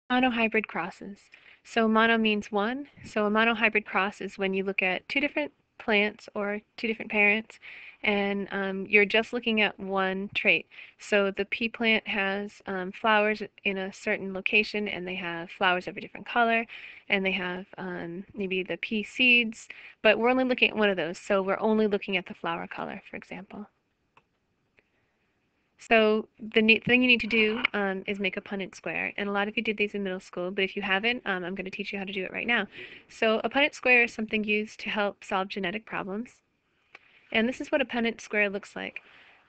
Monohybrid crosses. So mono means one. So a monohybrid cross is when you look at two different plants or two different parents, and you're just looking at one trait. So the pea plant has flowers in a certain location, and they have flowers of a different color, and they have maybe the pea seeds, but we're only looking at one of those. So we're only looking at the flower color, for example. So the neat thing you need to do is make a Punnett square. And a lot of you did these in middle school, but if you haven't, I'm going to teach you how to do it right now. So a Punnett square is something used to help solve genetic problems. And this is what a Punnett square looks like.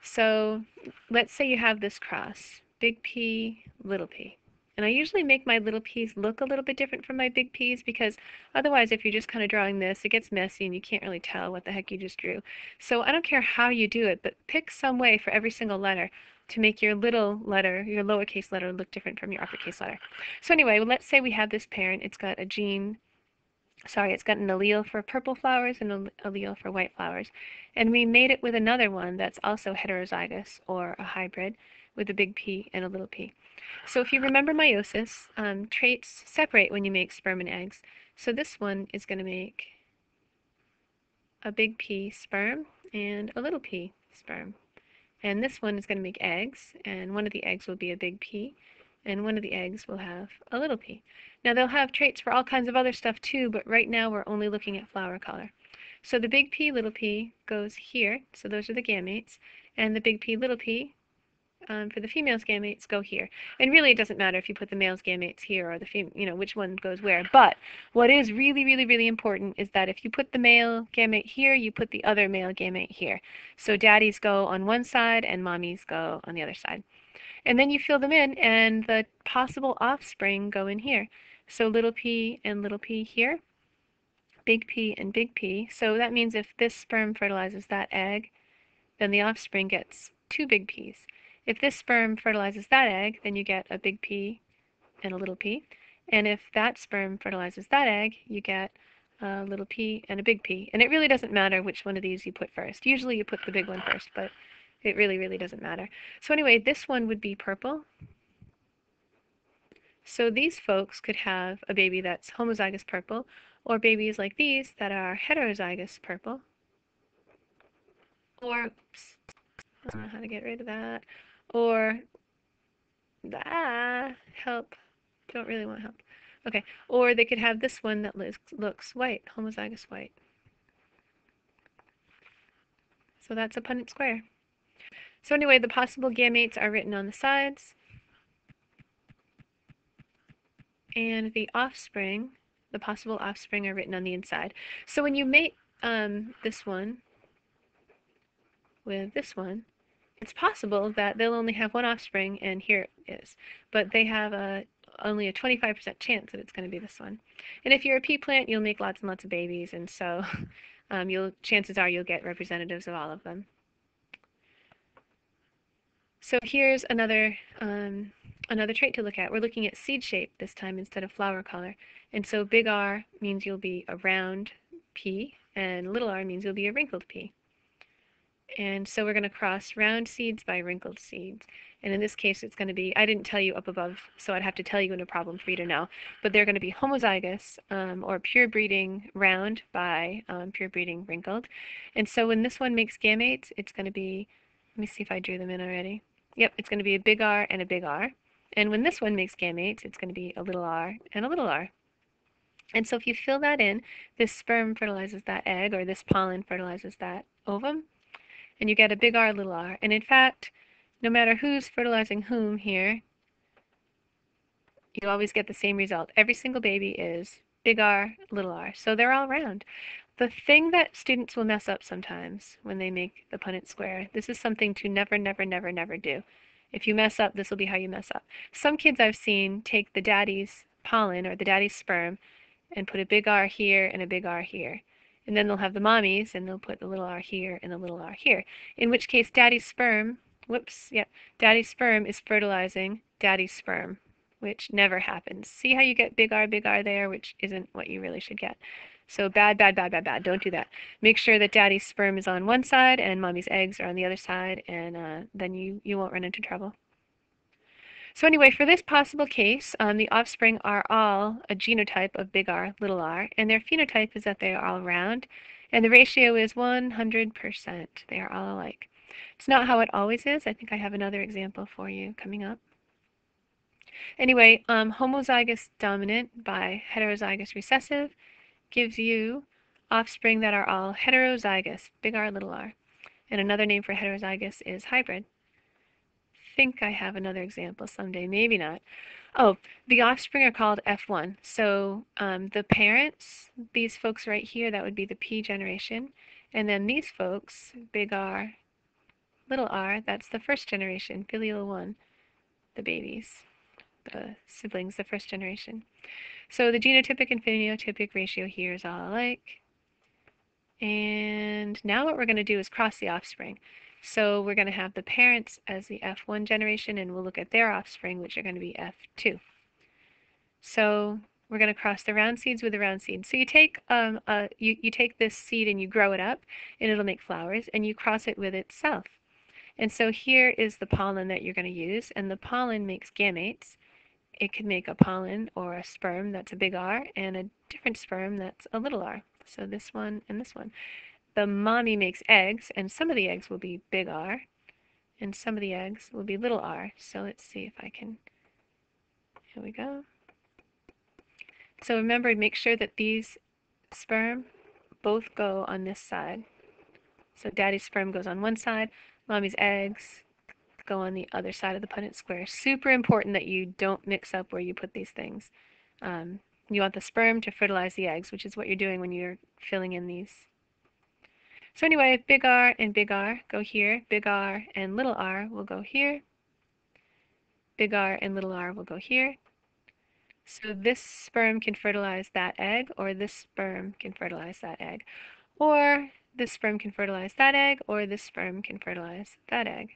So let's say you have this cross, big P, little p. And I usually make my little p's look a little bit different from my big P's because otherwise if you're just kind of drawing this, it gets messy and you can't really tell what the heck you just drew. So I don't care how you do it, but pick some way for every single letter to make your little letter, your lowercase letter, look different from your uppercase letter. So anyway, let's say we have this parent. It's got a gene, it's got an allele for purple flowers and an allele for white flowers. And we made it with another one that's also heterozygous or a hybrid with a big P and a little p. So if you remember meiosis, traits separate when you make sperm and eggs. So this one is going to make a big P sperm and a little p sperm. And this one is going to make eggs, and one of the eggs will be a big P, and one of the eggs will have a little p. Now they'll have traits for all kinds of other stuff too, but right now we're only looking at flower color. So the big P, little p goes here, so those are the gametes, and the big P, little p for the female's gametes go here. And really it doesn't matter if you put the male's gametes here or which one goes where. But what is really, really, really important is that if you put the male gamete here, you put the other male gamete here. So daddies go on one side and mommies go on the other side. And then you fill them in and the possible offspring go in here. So little p and little p here, big P and big P. So that means if this sperm fertilizes that egg, then the offspring gets two big P's. If this sperm fertilizes that egg, then you get a big P and a little p. And if that sperm fertilizes that egg, you get a little p and a big P. And it really doesn't matter which one of these you put first. Usually you put the big one first, but it really, really doesn't matter. So anyway, this one would be purple. So these folks could have a baby that's homozygous purple, or babies like these that are heterozygous purple. Or, oops, I don't know how to get rid of that. Or, help. Don't really want help. Okay, or they could have this one that looks white, homozygous white. So that's a Punnett square. So anyway, the possible gametes are written on the sides. And the offspring, the possible offspring, are written on the inside. So when you mate this one with this one, it's possible that they'll only have one offspring, and here it is. But they have only a 25% chance that it's going to be this one. And if you're a pea plant, you'll make lots and lots of babies, and so chances are you'll get representatives of all of them. So here's another trait to look at. We're looking at seed shape this time instead of flower color. And so big R means you'll be a round pea, and little r means you'll be a wrinkled pea. And so we're going to cross round seeds by wrinkled seeds. And in this case, it's going to be, I didn't tell you up above, so I'd have to tell you in a problem for you to know, but they're going to be homozygous or pure breeding round by pure breeding wrinkled. And so when this one makes gametes, it's going to be, let me see if I drew them in already. Yep, it's going to be a big R and a big R. And when this one makes gametes, it's going to be a little r and a little r. And so if you fill that in, this sperm fertilizes that egg, or this pollen fertilizes that ovum, and you get a big R, little r. And in fact, no matter who's fertilizing whom here, you always get the same result. Every single baby is big R, little r. So they're all round. The thing that students will mess up sometimes when they make the Punnett square, this is something to never, never, never, never do. If you mess up, this will be how you mess up. Some kids I've seen take the daddy's pollen or the daddy's sperm and put a big R here and a big R here. And then they'll have the mommies and they'll put the little r here and the little r here. In which case daddy's sperm, daddy's sperm is fertilizing daddy's sperm, which never happens. See how you get big R there, which isn't what you really should get. So bad, bad, bad, bad, bad. Don't do that. Make sure that daddy's sperm is on one side and mommy's eggs are on the other side, and then you won't run into trouble. So anyway, for this possible case, the offspring are all a genotype of big R, little r, and their phenotype is that they are all round, and the ratio is 100%. They are all alike. It's not how it always is. I think I have another example for you coming up. Anyway, homozygous dominant by heterozygous recessive gives you offspring that are all heterozygous, big R, little r. And another name for heterozygous is hybrid. Think I have another example someday, maybe not. Oh, the offspring are called F1. So the parents, these folks right here, that would be the P generation. And then these folks, big R, little r, that's the first generation, filial one, the babies, the siblings, the first generation. So the genotypic and phenotypic ratio here is all alike. And now what we're going to do is cross the offspring. So we're going to have the parents as the F1 generation, and we'll look at their offspring, which are going to be F2. So we're going to cross the round seeds with the round seeds. So you take you take this seed and you grow it up, and it'll make flowers, and you cross it with itself. And so here is the pollen that you're going to use, and the pollen makes gametes. It can make a pollen or a sperm that's a big R, and a different sperm that's a little r. So this one and this one. The mommy makes eggs, and some of the eggs will be big R, and some of the eggs will be little r. So let's see if I can, here we go. So remember, make sure that these sperm both go on this side. So daddy's sperm goes on one side, mommy's eggs go on the other side of the Punnett square. Super important that you don't mix up where you put these things. You want the sperm to fertilize the eggs, which is what you're doing when you're filling in these. So anyway, big R and big R go here. Big R and little r will go here. Big R and little r will go here. So this sperm can fertilize that egg, or this sperm can fertilize that egg. Or this sperm can fertilize that egg, or this sperm can fertilize that egg.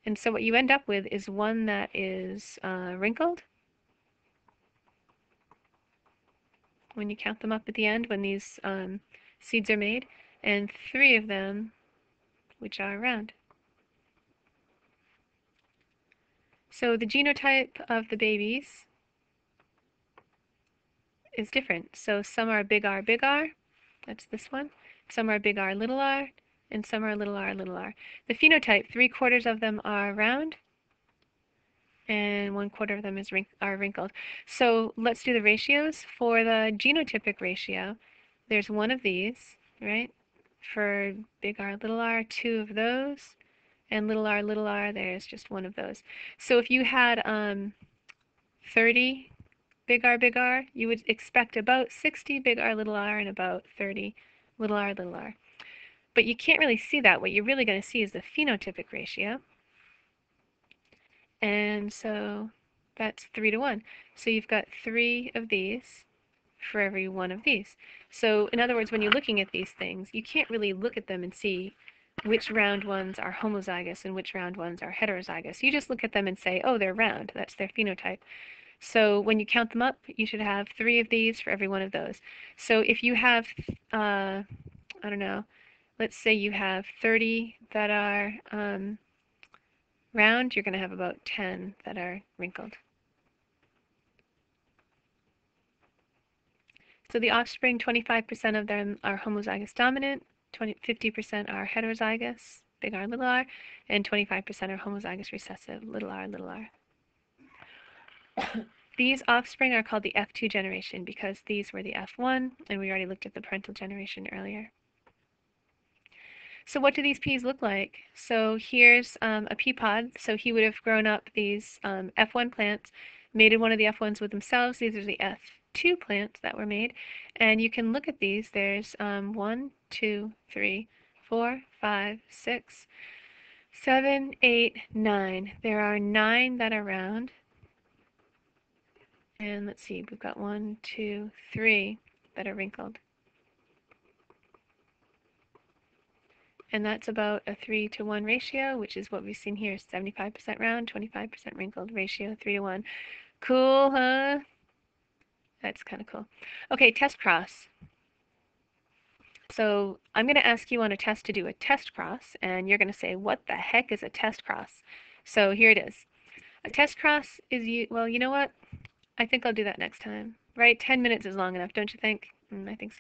And so what you end up with is one that is wrinkled. When you count them up at the end, when these seeds are made, and 3 of them which are round. So the genotype of the babies is different. So some are big R, that's this one. Some are big R, and some are little r, little r. The phenotype, 3/4 of them are round, and 1/4 of them are wrinkled. So let's do the ratios. For the genotypic ratio, there's one of these, right? For big R, 2 of those, and little r, there's just one of those. So if you had 30 big R, you would expect about 60 big R, and about 30 little r. But you can't really see that. What you're really going to see is the phenotypic ratio. And so that's 3 to 1. So you've got 3 of these for every one of these. So in other words, when you're looking at these things, you can't really look at them and see which round ones are homozygous and which round ones are heterozygous. You just look at them and say, oh, they're round. That's their phenotype. So when you count them up, you should have 3 of these for every one of those. So if you have, I don't know, let's say you have 30 that are round, you're going to have about 10 that are wrinkled. So the offspring, 25% of them are homozygous dominant, 50% are heterozygous, big R, little r, and 25% are homozygous recessive, little r, little r. These offspring are called the F2 generation because these were the F1, and we already looked at the parental generation earlier. So what do these peas look like? So here's a pea pod. So he would have grown up these F1 plants, mated one of the F1s with themselves. These are the F2 plants that were made. And you can look at these. There's 1, 2, 3, 4, 5, 6, 7, 8, 9. There are 9 that are round. And let's see, we've got 1, 2, 3 that are wrinkled. And that's about a 3 to 1 ratio, which is what we've seen here, 75% round, 25% wrinkled ratio, 3 to 1. Cool, huh? That's kind of cool. Okay, test cross. So I'm going to ask you on a test to do a test cross, and you're going to say, what the heck is a test cross? So here it is. A test cross is well, you know what? I think I'll do that next time. Right? 10 minutes is long enough, don't you think? I think so.